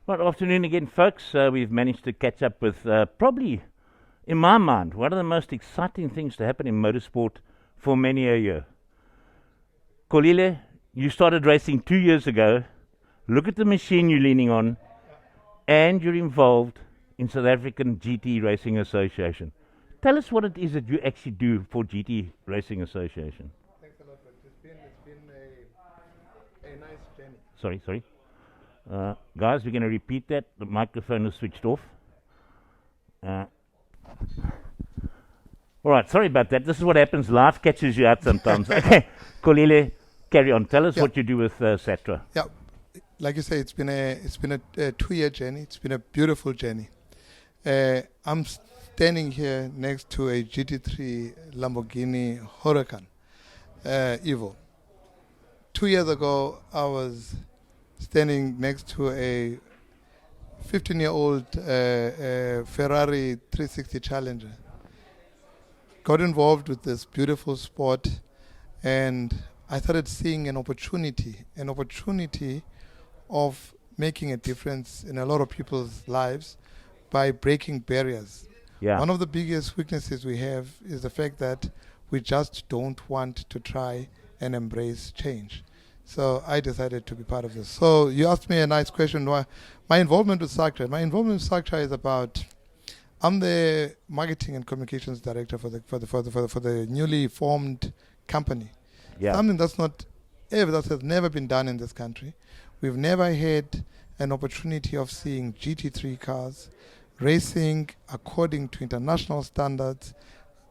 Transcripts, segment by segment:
Right, afternoon again, folks. We've managed to catch up with probably, in my mind, one of the most exciting things to happen in motorsport for many a year. Xolile, you started racing 2 years ago. Look at the machine you're leaning on, and you're involved in South African GT Racing Association. Tell us what it is that you actually do for GT Racing Association. Thanks a lot, but it's been a nice journey. Sorry. Guys, we're going to repeat that. The microphone is switched off. All right, sorry about that. This is what happens. Life catches you out sometimes. Okay, Xolile, carry on. Tell us what you do with SATRA. Yeah, like you say, it's been a 2-year journey. It's been a beautiful journey. I'm standing here next to a GT3 Lamborghini Huracan Evo. 2 years ago, I was standing next to a 15-year-old Ferrari 360 Challenger. Got involved with this beautiful sport, and I started seeing an opportunity of making a difference in a lot of people's lives by breaking barriers. Yeah. One of the biggest weaknesses we have is the fact that we just don't want to try and embrace change. So I decided to be part of this. So you asked me a nice question. Why my involvement with SATRA? My involvement with SATRA is about. I'm the marketing and communications director for the newly formed company. Yeah. Something that has never been done in this country. We've never had an opportunity of seeing GT3 cars racing according to international standards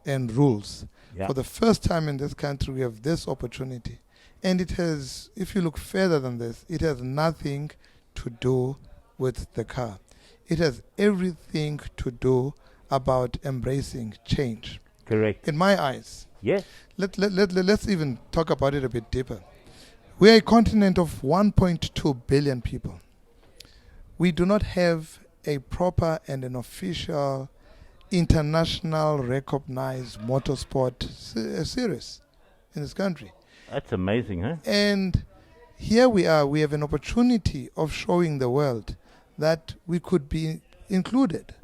and rules. Yeah. For the first time in this country, we have this opportunity. And it has, if you look further than this, it has nothing to do with the car. It has everything to do about embracing change. Correct. In my eyes. Yes. Let's even talk about it a bit deeper. We are a continent of 1.2 billion people. We do not have a proper and an official international recognized motorsport series in this country. That's amazing, huh? And here we are, we have an opportunity of showing the world that we could be included.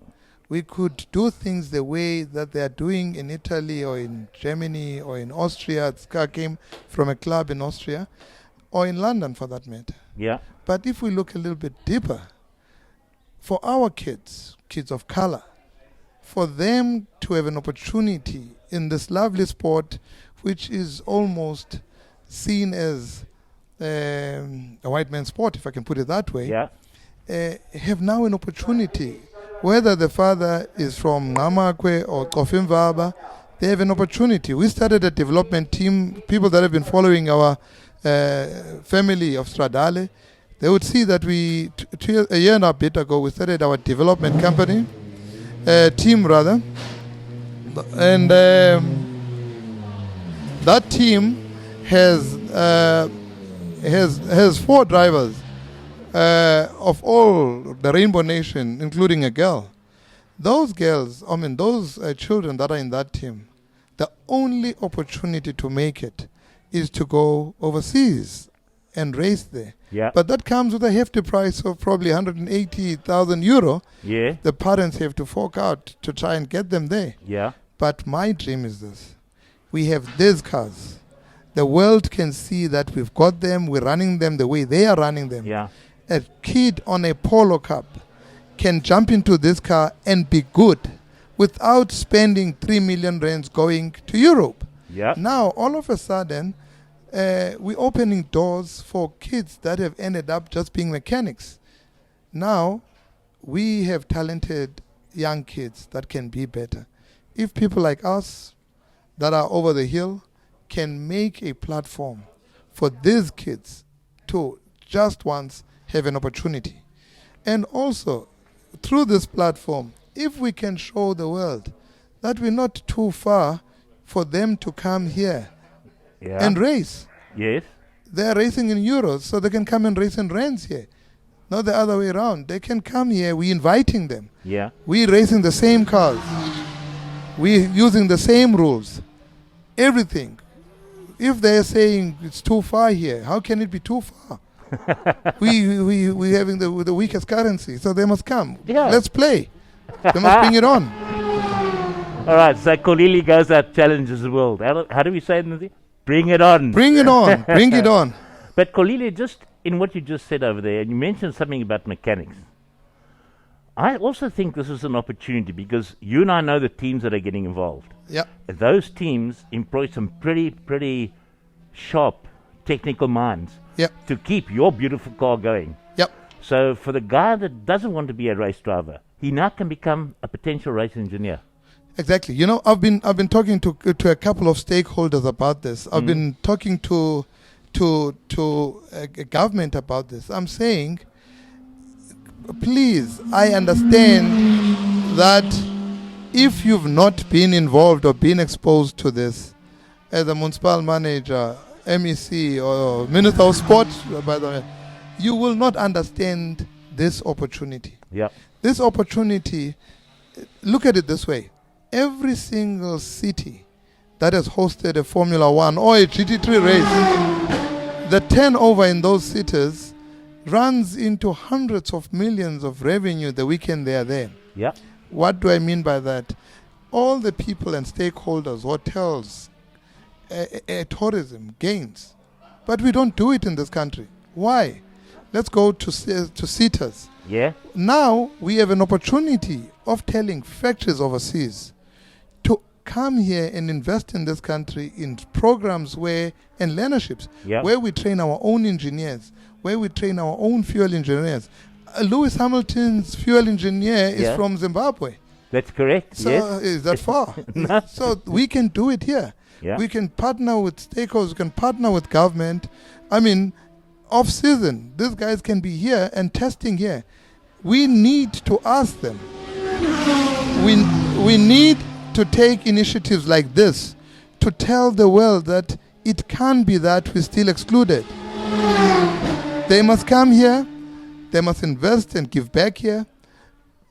We could do things the way that they are doing in Italy or in Germany or in Austria. This car came from a club in Austria or in London for that matter. Yeah. But if we look a little bit deeper, for our kids of color, for them to have an opportunity in this lovely sport, which is almost seen as a white man's sport, if I can put it that way, Yeah. have now an opportunity. Whether the father is from Namakwe or Kofimvaba, they have an opportunity. We started a development team, people that have been following our family of Stradale, they would see that a year and a bit ago, we started our development company, team rather, and that team has 4 drivers of all the Rainbow Nation, including a girl. Those girls, those children that are in that team, the only opportunity to make it is to go overseas and race there. Yeah. But that comes with a hefty price of probably 180,000 euro. Yeah. The parents have to fork out to try and get them there. Yeah. But my dream is this. We have these cars. The world can see that we've got them, we're running them the way they are running them. Yeah. A kid on a Polo Cup can jump into this car and be good without spending 3 million rands going to Europe. Yeah. Now, all of a sudden, we're opening doors for kids that have ended up just being mechanics. Now, we have talented young kids that can be better. If people like us that are over the hill can make a platform for these kids to just once have an opportunity. And also, through this platform, if we can show the world that we're not too far for them to come here and race. Yes. They're racing in euros, so they can come and race in rands here. Not the other way around. They can come here. We're inviting them. Yeah. We're racing the same cars. We're using the same rules. Everything. If they're saying it's too far here, how can it be too far? we having the weakest currency, so they must come. Yeah. Let's play. They must bring it on. All right, so Xolile goes out, challenges the world. How do we say it in the Bring it on. Bring it on. Bring it on. But Xolile, just in what you just said over there, and you mentioned something about mechanics. I also think this is an opportunity because you and I know the teams that are getting involved. Yeah. Those teams employ some pretty sharp technical minds Yep. to keep your beautiful car going. Yep. So for the guy that doesn't want to be a race driver, he now can become a potential race engineer. Exactly. You know, I've been talking to a couple of stakeholders about this. I've been talking to a government about this. I'm saying, please, I understand that if you've not been involved or been exposed to this as a municipal manager, MEC, or Minister of Sport, by the way, you will not understand this opportunity. Yeah. This opportunity, look at it this way. Every single city that has hosted a Formula One or a GT3 race, the turnover in those cities runs into hundreds of millions of revenue the weekend they are there. Yeah. What do I mean by that? All the people and stakeholders, hotels, tourism gains. But we don't do it in this country. Why? Let's go to SETAs. Yeah. Now we have an opportunity of telling factories overseas to come here and invest in this country in programs and learnerships, where we train our own engineers, where we train our own fuel engineers. Lewis Hamilton's fuel engineer is from Zimbabwe. That's correct. So yes. is that far? No. So we can do it here. Yeah. We can partner with stakeholders, we can partner with government. I mean, off-season, these guys can be here and testing here. We need to ask them. We need to take initiatives like this to tell the world that it can be that we're still excluded. They must come here, they must invest and give back here.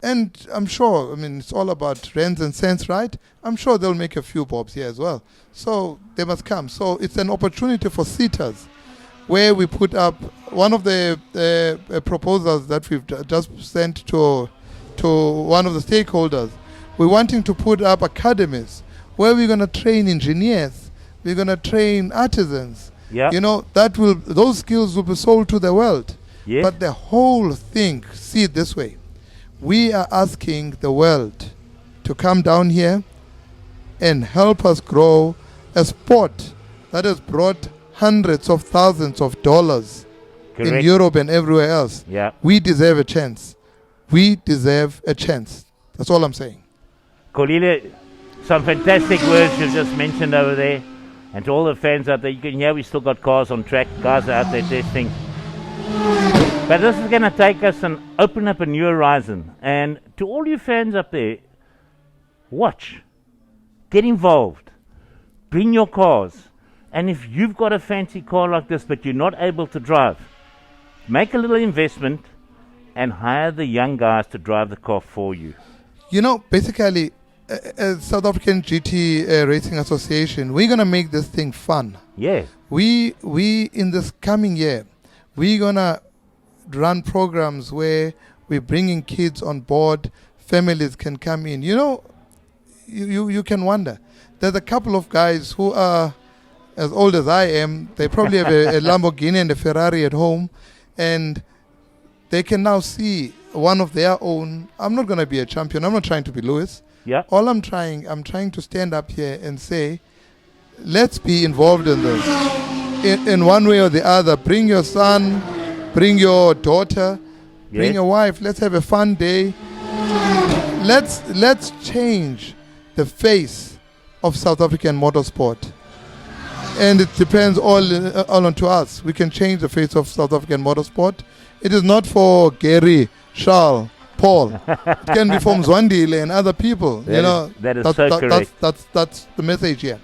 And I'm sure, I mean, it's all about rands and cents, right? I'm sure they'll make a few bobs here as well. So they must come. So it's an opportunity for SETAs, where we put up one of the proposals that we've just sent to one of the stakeholders. We're wanting to put up academies where we're going to train engineers, we're going to train artisans. Yeah. You know, those skills will be sold to the world. Yes. But the whole thing, see it this way. We are asking the world to come down here and help us grow a sport that has brought hundreds of thousands of dollars in Europe and everywhere else. Yeah. We deserve a chance. We deserve a chance. That's all I'm saying. Xolile, some fantastic words you've just mentioned over there. And to all the fans out there, you can hear we still got cars on track. Guys are out there testing. But this is going to take us and open up a new horizon. And to all you fans up there, watch. Get involved. Bring your cars. And if you've got a fancy car like this but you're not able to drive, make a little investment and hire the young guys to drive the car for you. You know, basically, as South African GT Racing Association, we're going to make this thing fun. Yeah. We in this coming year, we're going to run programs where we're bringing kids on board, families can come in. You know, you can wonder. There's a couple of guys who are as old as I am. They probably have a Lamborghini and a Ferrari at home, and they can now see one of their own. I'm not going to be a champion. I'm not trying to be Lewis. Yeah. All I'm trying to stand up here and say, let's be involved in this. In one way or the other, bring your son, bring your daughter, bring your wife. Let's have a fun day. Let's change the face of South African motorsport. And it depends all onto us. We can change the face of South African motorsport. It is not for Gary, Charles, Paul. It can be from Zwandile and other people. That is so correct. That's the message here.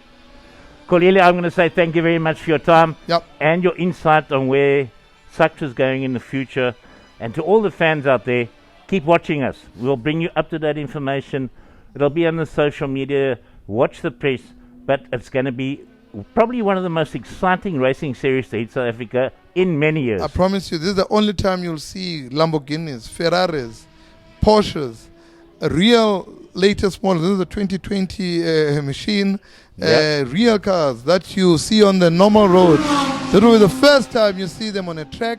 Xolile, I'm going to say thank you very much for your time and your insight on where SACTRA is going in the future. And to all the fans out there, keep watching us. We'll bring you up-to-date information. It'll be on the social media. Watch the press. But it's going to be probably one of the most exciting racing series to hit South Africa in many years. I promise you, this is the only time you'll see Lamborghinis, Ferraris, Porsches, a real latest model. This is a 2020 machine. Real cars that you see on the normal road. That will be the first time you see them on a track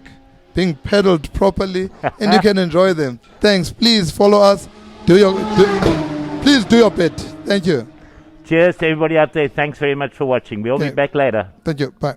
being pedaled properly, and you can enjoy them. Thanks. Please follow us. Please do your bit. Thank you. Cheers to everybody out there. Thanks very much for watching. We'll be back later. Thank you. Bye.